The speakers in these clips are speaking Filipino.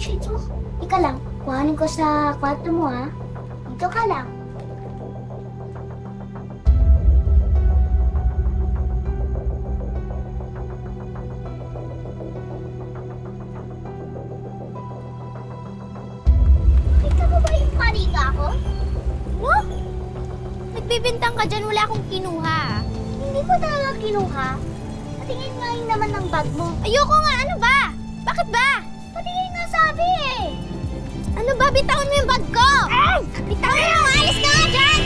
Shit mo. Ika lang, kuhanin ko sa kwarto mo ha. Dito ka lang. Ikaw ba yung manika ko? What? Nagbibintang ka dyan, wala akong kinuha. Hindi ko talaga kinuha. Patingin nga yun naman ng bag mo. Ayoko nga, ano ba? Bakit ba? Patingin nga sabi eh. Ano ba? Bitawan mo yung bag ko! Ay! Bitawan mo! Alis ka nga dyan!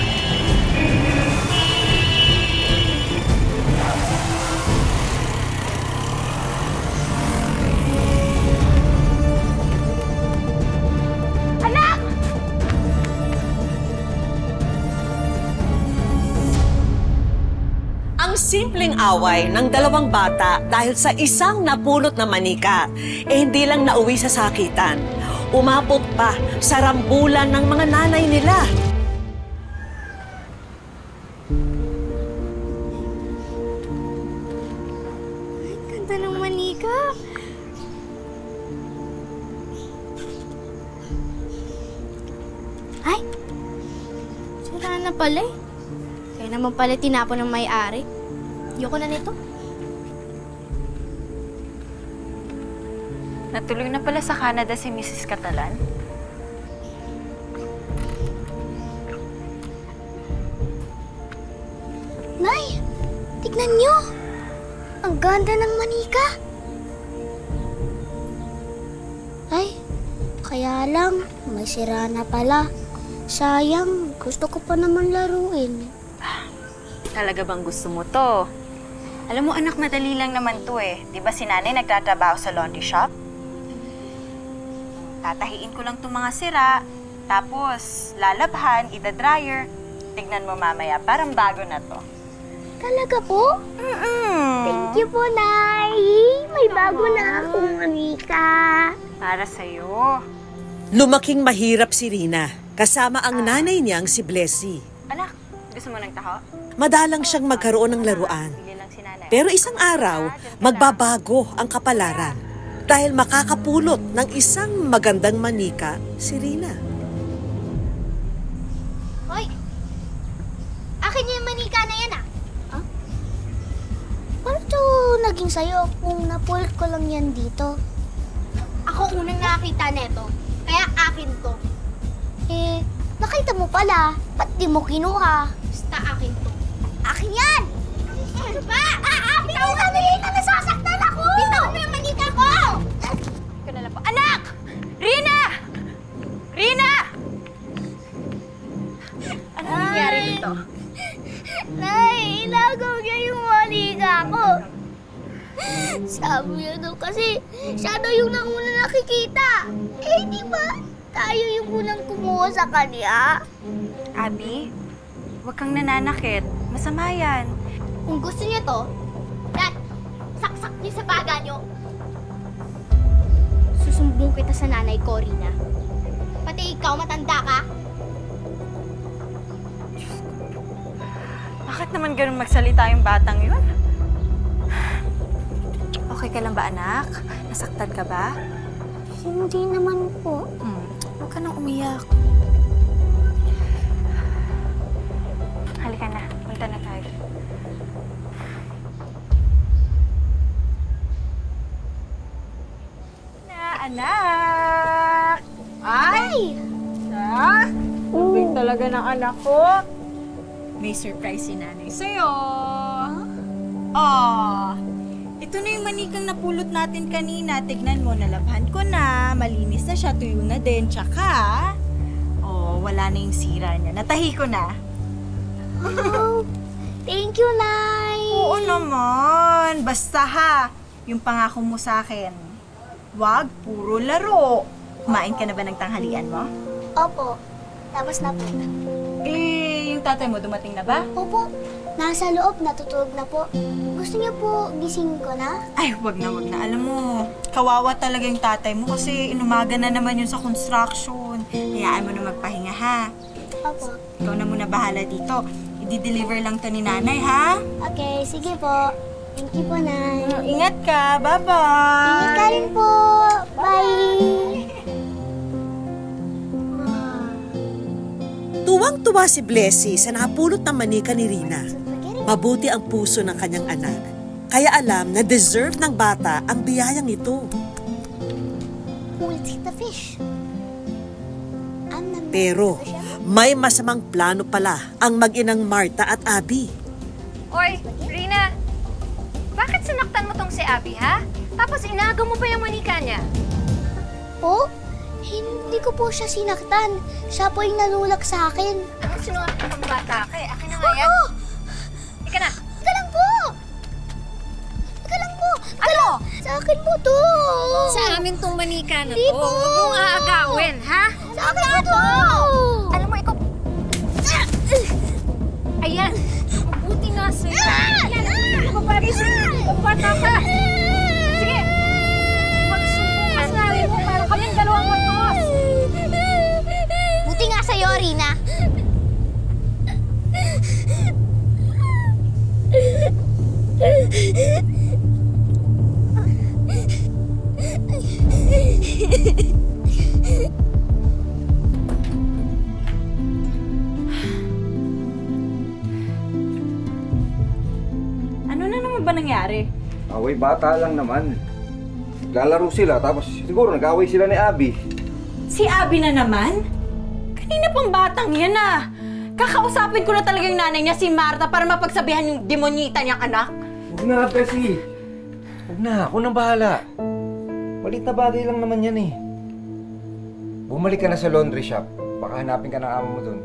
Anak! Ang simpleng away ng dalawang bata dahil sa isang napulot na manika, hindi lang nauwi sa sakitan. Umabot pa sa rambulan ng mga nanay nila. Ay, ganda ng manika. Ay! Sira na pala eh. Kaya naman pala tinapon ng may-ari. Ayoko na nito. Natuloy na pala sa Canada si Mrs. Catalan. Nay, tignan niyo. Ang ganda ng manika. Ay, kaya lang, may sira na pala. Sayang, gusto ko pa naman laruin. Talaga bang gusto mo to? Alam mo anak, madali lang naman to eh. Di ba si nanay nagtatrabaho sa laundry shop? Tatahiin ko lang itong mga sira, tapos lalabhan, ida-dryer. Tignan mo mamaya, parang bago na to. Talaga po? Thank you po, Nay. May bago na akong manika. Para sa'yo. Lumaking mahirap si Rina, kasama ang nanay niyang si Blessy. Anak, gusto mo ng taho? Madalang siyang magkaroon ng laruan. Bili lang si nanay. Pero isang araw, magbabago ang kapalaran dahil makakapulot ng isang magandang manika si Rina. Hoy! Akin yung manika na yan ah! Huh? Paano ito naging sayo kung napulot ko lang yan dito? Ako unang nakakita neto, kaya akin to. Eh, nakita mo pala. Ba't di mo kinuha? Basta akin to. Akin yan! Ano ba? Bitaw na nila na nasasaktan ako! Bitaw mo yung manika ko! Ikaw na lang po. Anak! Rina! Rina! Ano nangyari dito? Nay, inagaw niya yung manika ko. Sabi niya daw kasi siya daw yung nauna nakikita. Eh, di ba? Tayo yung unang kumuha sa kanya. Abby, huwag kang nananakit. Masama yan. Kung gusto niyo to, yan, saksak niyo sa baga niyo. Susumbong kita sa nanay ko, Rina. Pati ikaw, matanda ka. Bakit naman ganun magsalita yung batang yun? Okay ka lang ba, anak? Nasaktan ka ba? Hindi naman po. Huwag ka nang umiyak. Halika na. Punta na tayo. Anak! Ay! Big talaga ng anak ko. May surprise si nanay sa'yo. Ito na yung manikang napulot natin kanina. Tignan mo, nalabhan ko na. Malinis na siya, tuyo na din. Tsaka, wala na yung sira niya. Natahi ko na. Oh, thank you, Nay. Oo naman. Basta ha, yung pangako mo sa akin. Wag, puro laro. Kumain ka na ba ng tanghalian mo? Opo, tapos na po. Yung tatay mo dumating na ba? Opo, nasa loob, natutulog na po. Gusto niyo po gising ko na? Ay, wag na, wag na. Alam mo, kawawa talaga yung tatay mo kasi inumaga na naman yun sa construction. Hayaan mo na magpahinga, ha? Opo. Ikaw na muna bahala dito. I-deliver lang to ni nanay, ha? Okay, sige po. Thank you po, Nay. Ingat ka. Bye-bye. Ingat ka rin po. Bye! Tuwang-tuwa si Blessy sa napulot ng manika ni Rina. Mabuti ang puso ng kanyang anak. Kaya alam na deserve ng bata ang biyayang ito. We'll take the fish. Pero may masamang plano pala ang mag-inang Marta at Abby. Oy, Rina, bakit sinaktan mo tong si Abby, ha? Tapos inagaw mo pa yung manika niya. Po? Hindi ko po siya sinaktan. Siya po yung nanulak sa akin. Anong sinungaling kang bata ka? Akin na nga yan. Oo! Ika na. Teka lang po! Teka lang po! Ano? Sa akin po to! Sa amin tong manika na Di to. po. Huwag mong aagawin, ha? Sa akin po to! Alam mo, ikaw... Ayan. Mabuti nga sa'yo. Ayan. Bata ka. Sige. Magsumbong ka sa amin mo para kaming dalawang magtuos. Buti nga sa'yo, Rina. Ano na naman ba nangyari? Away bata lang naman. Lalaro sila tapos siguro nag-away sila ni Abby. Si Abby na naman? Kanina pang batang yan ah. Kakausapin ko na talaga yung nanay niya, si Marta, para mapagsabihan yung demonyita niyang anak. Huwag na, Bessie. Huwag na, ako nang bahala. Malit na bagay lang naman yan eh. Bumalik ka na sa laundry shop. Baka hanapin ka ng amo mo dun.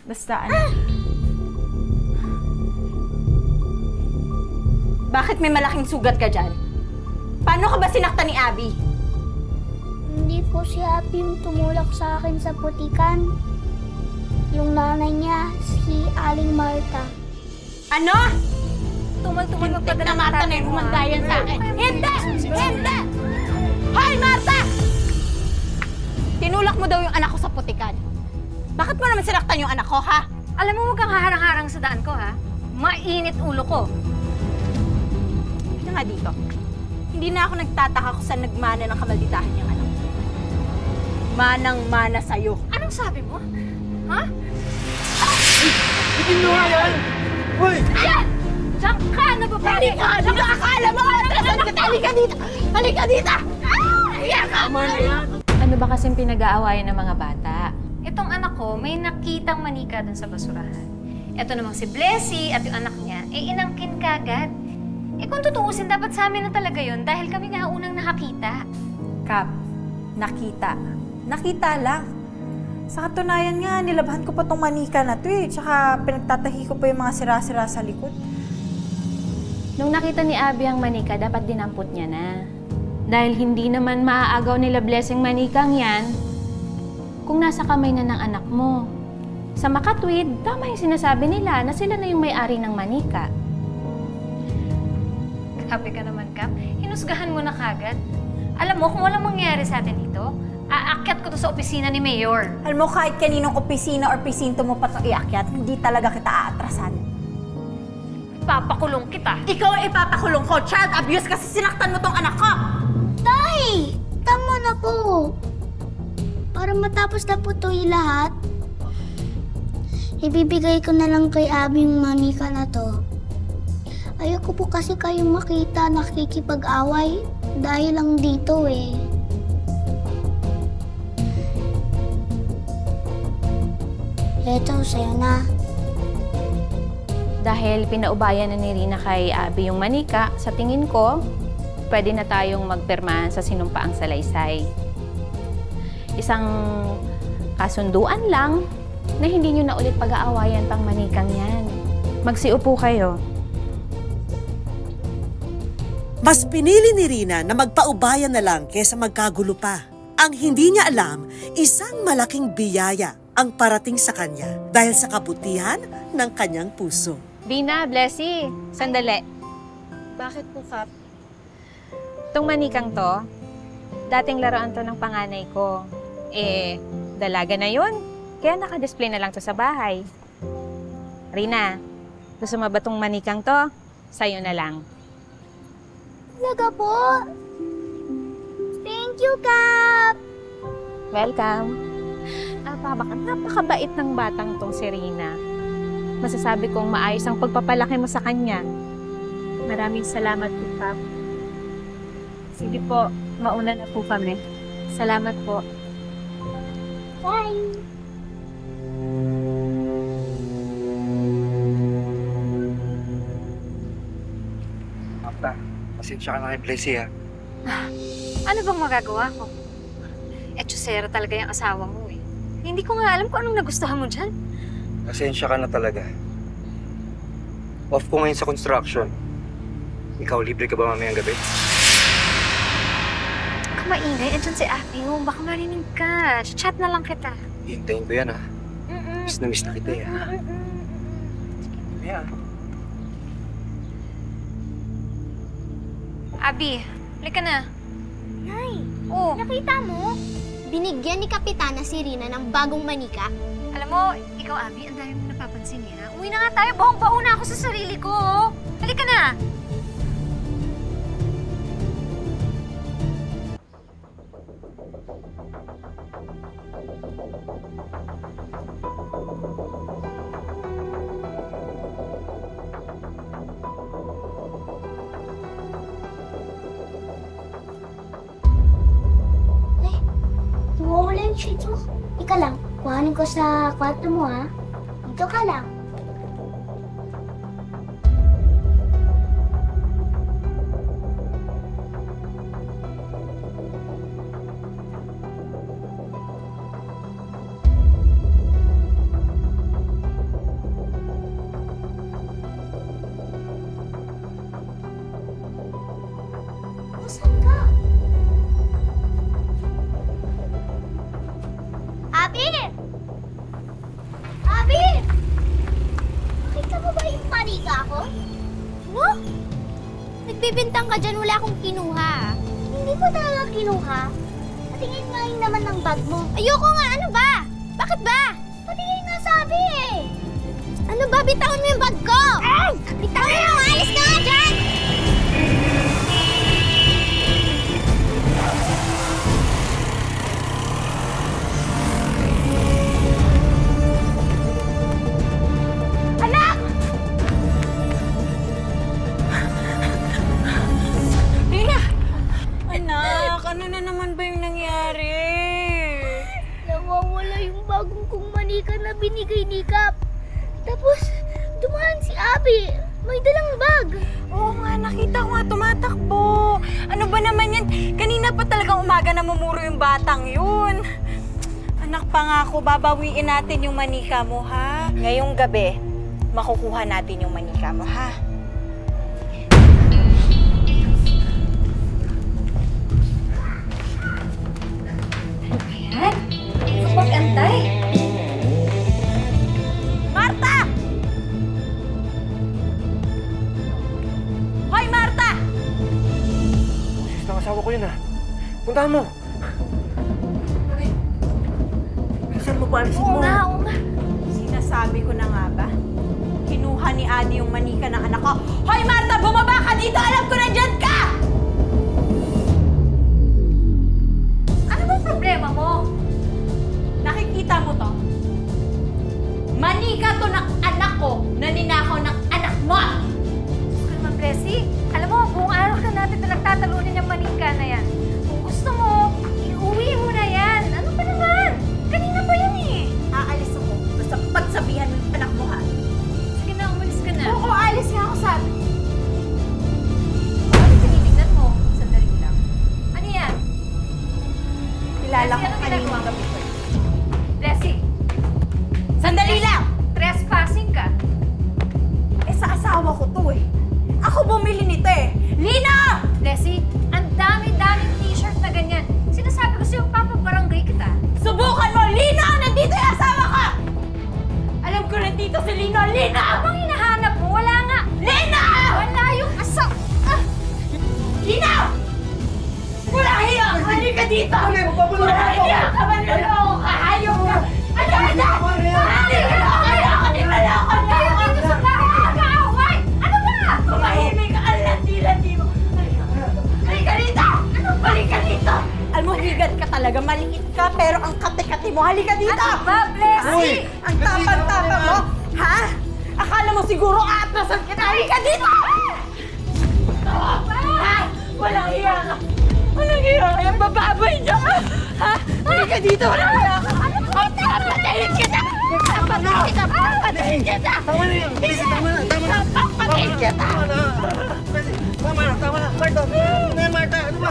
Basta ano? Bakit may malaking sugat ka dyan? Paano ka ba sinaktan ni Abby? Hindi po si Abby yung tumulak sa akin sa putikan. Yung nanay niya, si Aling Marta. Ano? Tumal-tumal magpadala Na Marta na yung humandayan sa akin. Hindi! Hindi! Hoy, Marta! Tinulak mo daw yung anak ko sa putikan. Bakit mo naman sinaktan yung anak ko, ha? Alam mo, huwag kang haharang-harang sa daan ko, ha? Mainit ulo ko. Ito nga dito. Hindi na ako nagtataka kung saan nagmana ng kamalditahan niyang anak. Manang-mana sa'yo. Anong sabi mo? Ha? Hindi mo nga yan! Hoy! Ayan! Diyan ka! Nababali ka! Nakakala mo! Halika dito! Halika dito! Ayan! Tama na yan! Ano ba kasing pinag-aawayan ng mga bata? Itong anak ko, may nakitang manika dun sa basurahan. Ito namang si Blessy at yung anak niya, inangkin kagad. Kung tutuusin, dapat sa amin na talaga yun dahil kami nga unang nakakita. Kap, nakita. Nakita lang. Sa katunayan nga, nilabhan ko pa tong manika na to eh. Tsaka pinagtatahi ko pa yung mga sira-sira sa likod. Nung nakita ni Abby ang manika, dapat dinampot niya na. Dahil hindi naman maaagaw nila Blessing manikang yan kung nasa kamay na ng anak mo. Sa makatwid, tama yung sinasabi nila na sila na yung may-ari ng manika. Grabe ka naman, Kap. Hinusgahan mo na kagad. Alam mo, kung walang mangyayari sa atin dito, aakyat ko to sa opisina ni Mayor. Alam mo, kahit kaninong opisina or presinto mo pa itong iakyat, hindi talaga kita aatrasan. Papakulong kita. Ikaw ang ipapakulong ko. Child abuse kasi sinaktan mo tong anak ko. Tay! Tama na po. Para matapos na po ito lahat, ibibigay ko na lang kay Abby yung manika na to. Ayoko po kasi kayong makita nakikipag-away dahil lang dito eh. Eto, sa'yo na. Dahil pinaubayan na ni Rina kay Abby yung manika, sa tingin ko, pwede na tayong magpirmahan sa sinumpaang salaysay. Isang kasunduan lang na hindi nyo na ulit pag-aawayan pang manikang yan. Magsiupo kayo. Mas pinili ni Rina na magpaubayan na lang kesa magkagulo pa. Ang hindi niya alam, isang malaking biyaya ang parating sa kanya dahil sa kabutihan ng kanyang puso. Rina, Blessy, sandali. Bakit po, Kap? Itong manikang to, dating laruan to ng panganay ko. Dalaga na yun. Kaya naka-display na lang to sa bahay. Rina, gusto mo ba itong manikang to? Sa'yo na lang. Talaga po? Thank you, Kap! Welcome. Baka napakabait ng batang tong si Rina. Masasabi kong maayos ang pagpapalaki mo sa kanya. Maraming salamat po, Kap. Sige po, mauna na po kami. Salamat po. Bye! Marta, pasensya ka na kay Blessy ha. Ano bang magagawa ko? Etchosera talaga yung asawa mo eh. Hindi ko nga alam kung anong nagustuhan mo dyan. Pasensya ka na talaga. Off ko ngayon sa construction. Ikaw, libre ka ba mamayang gabi? Maingay, andyan si ate mo. Baka marinig ka. Chat na lang kita. Hintayin ko yan ha. Miss na kita eh ha. Yeah. Abi, halika na. Nay, Oh, nakita mo? Binigyan ni Kapitana si Rina ng bagong manika. alam mo, ikaw Abi, ang dami mo napapansin niya. Uwi na nga tayo, bawang-bao na ako sa sarili ko. Halika na. Wala yung shades mo. Ika lang, kuhanin ko sa kwarto mo ha. Dito ka lang. Nasaan ka? Abi! Abi! Nakita mo ba yung manika ko? Mo? Nagbibintang ka dyan, wala akong kinuha. Hindi ko talaga kinuha. Patingin nga yung naman ng bag mo. Ayoko nga, ano ba? Bakit ba? Patingin nga sabi eh. Ano ba? Bitawan mo yung bag ko! Ay! Bitawan mo! Alis ka nga dyan! Anak! Rina! Anak, ano na naman ba yung nangyari? Nawawala yung bagong kong manika na binigay ni Kap. Tapos, dumaan si Abi. May dalang bag. Oo nga, nakita ko nga tumatakbo. Ano ba naman yan? Kanina pa talagang umaga namumuro yung batang yun. Anak, pangako, babawiin natin yung manika mo, ha? Ngayong gabi, makukuha natin yung manika mo, ha? Ayan. Mag-antay. Marta! Hoy, Marta! Sis ng asawa ko yun ha. Puntahan mo. Saan mo paalisin mo? Oo nga. Sinasabi ko na nga ba? Kinuha ni Adi yung manika ng anak ko. Hoy, Marta! Bumaba ka dito! Alam ko na dyan ka! Ano ba problema mo? Nakikita mo to? Manika to ng anak ko na ninakaw ng anak mo! Diyos ko naman, Blessy. Alam mo, buong araw na natin na nagtatalunin yung manika na yan. Kung gusto mo, iuwi mo na yan. Ano ba naman? Kanina pa yan eh. Aalis ako. Basta pagsabihan ng anak mo, ha? Sige na, umalis ka na. Oo, aalis nga ako, sabi. Ano tinitignan mo? Sandali lang. Ano yan? Kilala ko Blessy, anong kanina ginagawa mo? gabi ko. Blessy, Sandali lang! trespassing ka. Eh, sa asawa ko to eh. Ako bumili nito eh. Lina! Blessy, ang dami-daming t-shirt na ganyan. Sinasabi ko sa'yo, papabarangay kita. Subukan mo! Lina! Nandito yung asawa ko! Alam ko nandito si Lina! Lina! Abang hinahanap mo, wala nga. Lina! Wala yung asaw. Lina! Wala hiya! Halika dito! Wala hiya! Kamanloloko ka! Hayop ka! Ano ka na? Tayo dito sa bahay na nag-aaway. Ano ba? Tumahimik ka! Ang landi-landi mo! Halika dito! Halika dito! Alam mo, higad ka talaga. Maliit ka, pero ang kate-kate mo? Halika dito! Ano ba, Blessy? Ang tapang-tapang mo! Ha? Akala mo siguro atrasan kita? Halika dito! Ha? Walang iya ka! Walang iya ka! Yung bababay niya ka! Ha? Halika dito! Walang iya ka! Papatayin kita! Papatayin kita! Papatayin kita! Tama na yan! Tama na! Papatayin kita! Tama na! Marta! Marta! Ano ba?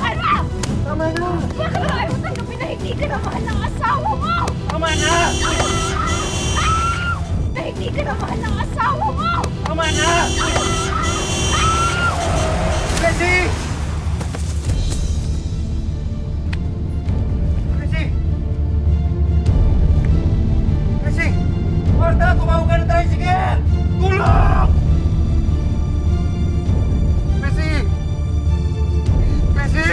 Tama na! Bakit ayaw mo tanggapin na hindi ka na mahal ng asawa mo? Tama na! Na hindi ka na mahal ng asawa mo? Tama na! Blessy! Blessy! Blessy! Marta, tumawag ka na tayo! Sige! Tulong! Blessy! Blessy!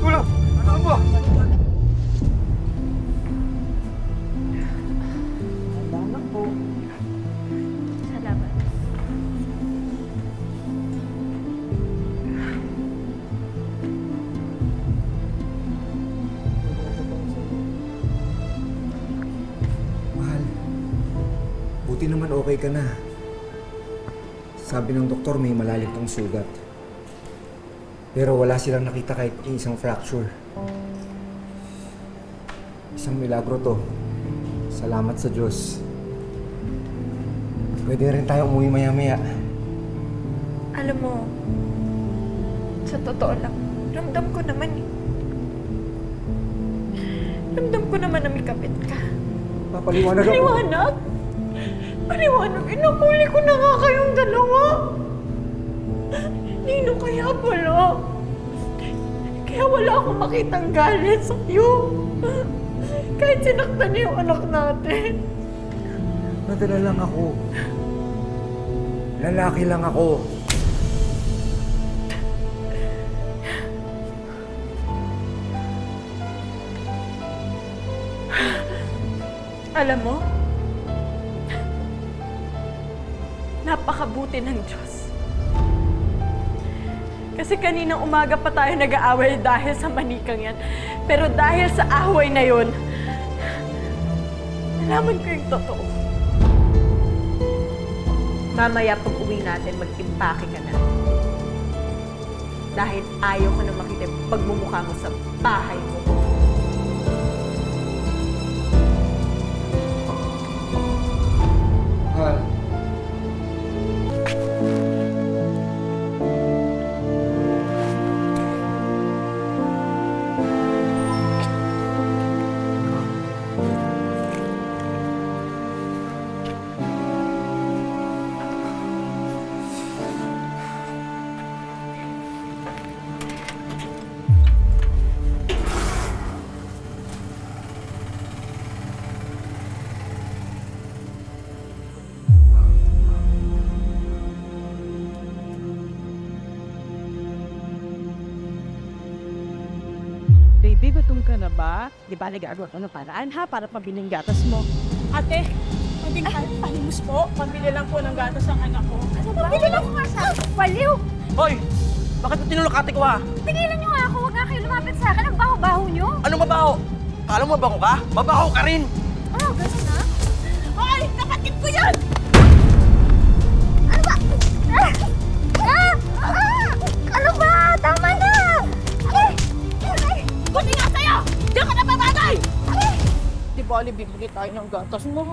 Tulong! Ano ba? Salamat. Mahal, buti naman okay ka na. Sabi ng doktor may malalim kang sugat. Pero wala silang nakita kahit isang fracture. Isang milagro to. Salamat sa Diyos. Pwede rin tayo umuwi maya-maya. Alam mo, sa totoo lang, ramdam ko naman eh. Ramdam ko naman na may kapit ka. Papaliwanag ako. Paliwanag? Paliwanag? Inahuli ko na nga kayong dalawa. Nino kaya pala? Kaya wala akong makitang galit sa'yo. Kahit sinaktan niya yung anak natin. Nadala lang ako. Lalaki lang ako. Alam mo, napakabuti ng Diyos. Kasi kaninang umaga pa tayo nag-aaway dahil sa manikang yan. Pero dahil sa away na yun, nalaman ko yung totoo. Mamaya pag uwi natin, mag-impake ka na. Dahil ayaw ko na makita yung pagmumukha mo sa bahay mo. Baby, gutom ka na ba? Di ba nag-agawa ko ng paraan ha para pabiling gatas mo? Ate, pwedeng palimos po. Pambili lang po ng gatas ang anak ko. Ano ba? Pambili lang po nga sa baliw. Hoy! Bakit mo tinulok ate ko ha? Tigilan niyo nga ako. Huwag nga kayo lumapit sa akin. Ang baho-baho niyo. Anong mabaho? Kala mo mabaho ka? Mabaho ka rin! Oh, ganun na? Hoy! Kapatid ko yan! Ano ba? Ano ba? Tama na! Buti nga sa'yo! Diyan ka na babagay! Di ba bibili tayo ng gatas mo?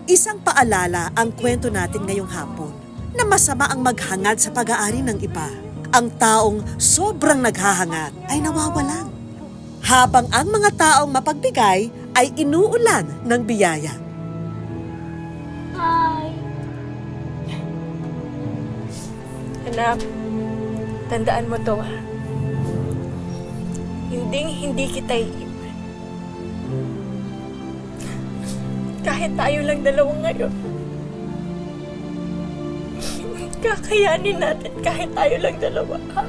Isang paalala ang kwento natin ngayong hapon na masama ang maghangad sa pag-aari ng iba. Ang taong sobrang naghahangad ay nawawalan. Habang ang mga taong mapagbigay ay inuulan ng biyaya. Hi. Anak, tandaan mo to ha. Hindi kita iiwan. Kahit tayo lang dalawa ngayon. Kakayanin natin kahit tayo lang dalawa, ha?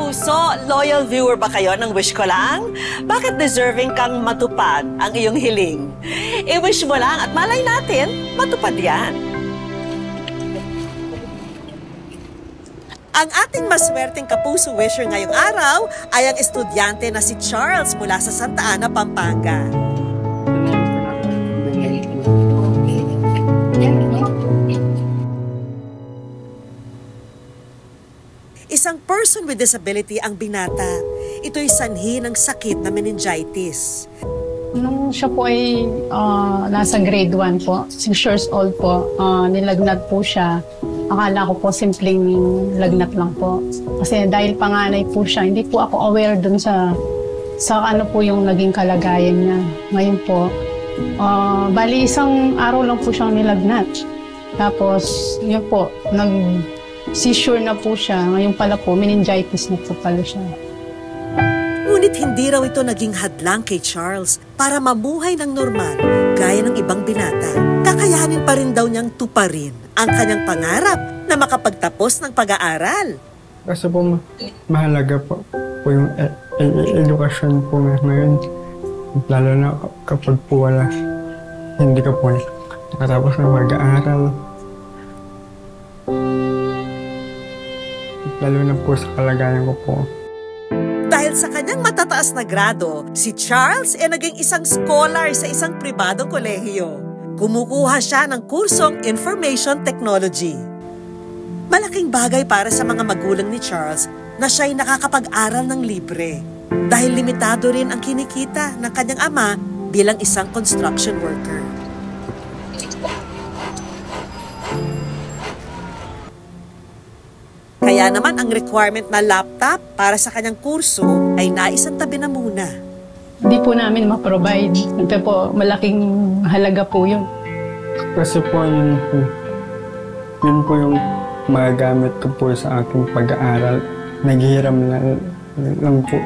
kapuso, loyal viewer ba kayo ng Wish Ko Lang? Bakit deserving kang matupad ang iyong hiling? I-wish mo lang at malay natin, matupad yan. Ang ating maswerteng kapuso wisher ngayong araw ay ang estudyante na si Charles mula sa Santa Ana, Pampanga. Isang person with disability ang binata. Ito'y sanhi ng sakit na meningitis. Nung siya po ay nasa grade 1 po, 6 years old po, nilagnat po siya. Akala ko po simpleng lagnat lang po. Kasi dahil panganay po siya, hindi po ako aware dun sa ano po yung naging kalagayan niya. Ngayon po, bali isang araw lang po siyang nilagnat. Tapos, yun po, seizure na po siya. Ngayon pala po, meningitis na po pala siya. Ngunit hindi raw ito naging hadlang kay Charles para mamuhay ng normal gaya ng ibang binata. Kakayanin pa rin daw niyang tuparin ang kanyang pangarap na makapagtapos ng pag-aaral. Kasi po mahalaga po yung edukasyon po ngayon. Lalo na kapag po hindi ka po nakatapos ng pag-aaral. Lalo na po sa kalagayan ko po. Dahil sa kanyang matataas na grado, si Charles ay naging isang scholar sa isang pribadong kolehiyo. Kumukuha siya ng kursong Information Technology. Malaking bagay para sa mga magulang ni Charles na siya'y nakakapag-aral ng libre dahil limitado rin ang kinikita ng kanyang ama bilang isang construction worker. Kaya naman ang requirement na laptop para sa kanyang kurso ay naisantabi na muna. Hindi po namin ma-provide. Ito po, malaking halaga po yun. Kasi po yun po yung magagamit ko po sa aking pag-aaral. Naghihiram lang po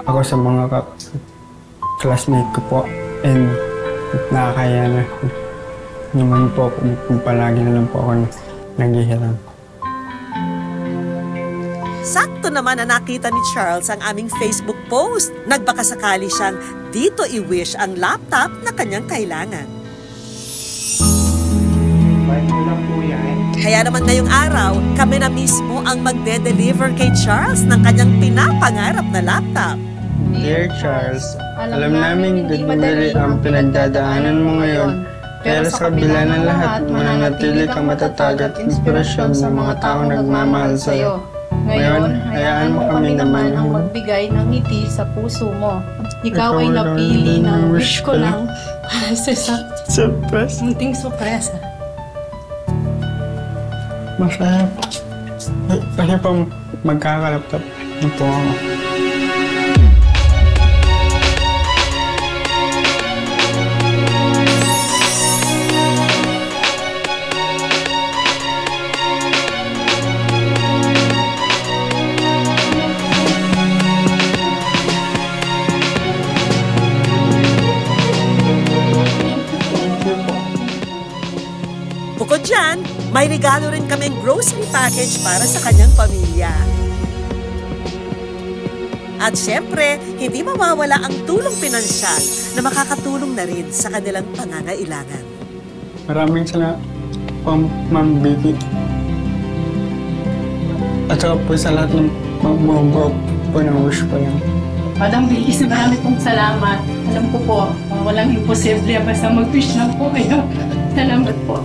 ako sa mga classmate ko po. And nakakaya na naman po kung palagi na lang po ako naghihiram. Sakto naman na nakita ni Charles ang aming Facebook post. Nagbakasakali siyang dito i-wish ang laptop na kanyang kailangan. Kaya naman ngayong araw, kami na mismo ang magde-deliver kay Charles ng kanyang pinapangarap na laptop. Dear Charles, alam namin madali ang pinagdadaanan mo ngayon. Pero sa kabila ng lahat, mananatili kang matatag at inspirasyon ng mga taong nagmamahal sa iyo. Ngayon, hayaan mo kami naman ang magbigay ng ngiti sa puso mo. Ikaw ay napili ng wish ko lang sa surprise. Munting sorpresa. Masaya po. Kasi po magkakalaptap na po ako. Bukod dyan, may regalo rin kaming grocery package para sa kanyang pamilya. At syempre, hindi mawawala ang tulong pinansyal na makakatulong na rin sa kanilang pangangailangan. Maraming salamat po, Ma'am Vicky. At saka po sa lahat ng mga po ng wish ko lang. Madam Vicky, marami pong salamat. Alam ko po, walang imposible basta mag-wish lang po kayo. Salamat po.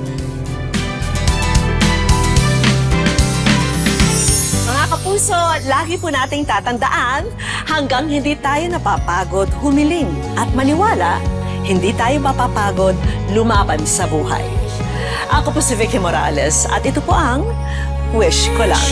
Kapuso, lagi po nating tatandaan, hanggang hindi tayo napapagod humiling at maniwala, hindi tayo mapapagod lumaban sa buhay. Ako po si Vicky Morales at ito po ang Wish Ko Lang.